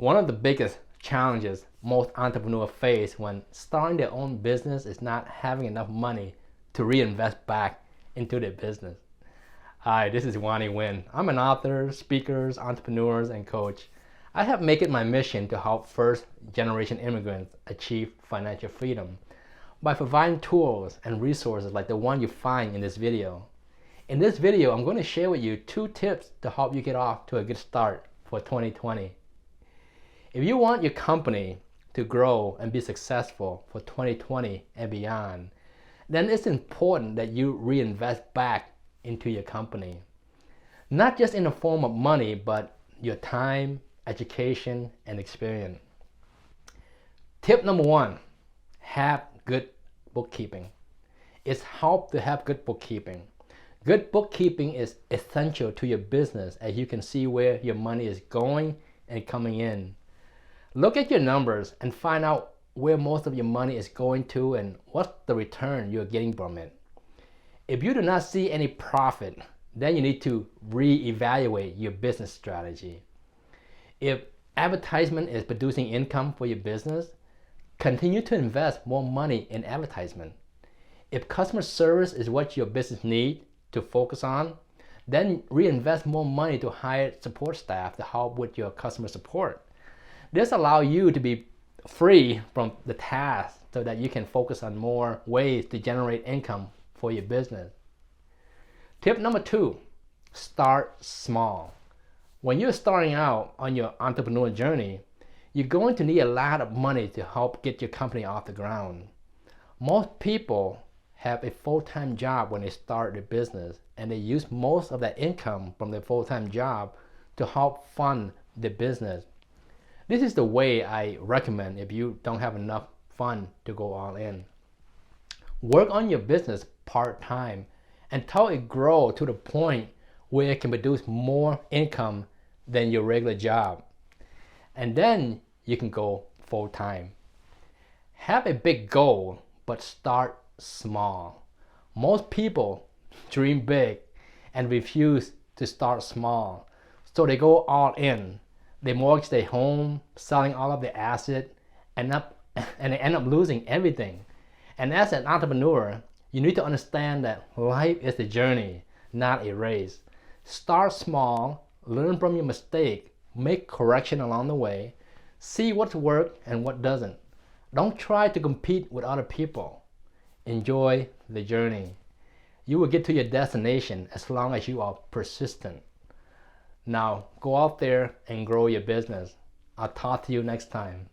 One of the biggest challenges most entrepreneurs face when starting their own business is not having enough money to reinvest back into their business. Hi, this is Wanny Huynh. I'm an author, speaker, entrepreneur, and coach. I have made it my mission to help first-generation immigrants achieve financial freedom by providing tools and resources like the one you find in this video. In this video, I'm going to share with you 2 tips to help you get off to a good start for 2020. If you want your company to grow and be successful for 2020 and beyond, then it's important that you reinvest back into your company. Not just in the form of money, but your time, education, and experience. Tip number 1, have good bookkeeping. It's helpful to have good bookkeeping. Good bookkeeping is essential to your business as you can see where your money is going and coming in. Look at your numbers and find out where most of your money is going to and what's the return you're getting from it. If you do not see any profit, then you need to reevaluate your business strategy. If advertisement is producing income for your business, continue to invest more money in advertisement. If customer service is what your business needs to focus on, then reinvest more money to hire support staff to help with your customer support. This allows you to be free from the task so that you can focus on more ways to generate income for your business. Tip number 2, start small. When you're starting out on your entrepreneur journey, you're going to need a lot of money to help get your company off the ground. Most people have a full-time job when they start their business, and they use most of that income from their full-time job to help fund the business. This is the way I recommend if you don't have enough fund to go all in. Work on your business part-time until it grows to the point where it can produce more income than your regular job. And then you can go full-time. Have a big goal, but start small. Most people dream big and refuse to start small, so they go all in. They mortgage their home, selling all of their assets, and they end up losing everything. And as an entrepreneur, you need to understand that life is a journey, not a race. Start small, learn from your mistake, make correction along the way, see what's worked and what doesn't. Don't try to compete with other people. Enjoy the journey. You will get to your destination as long as you are persistent. Now, go out there and grow your business. I'll talk to you next time.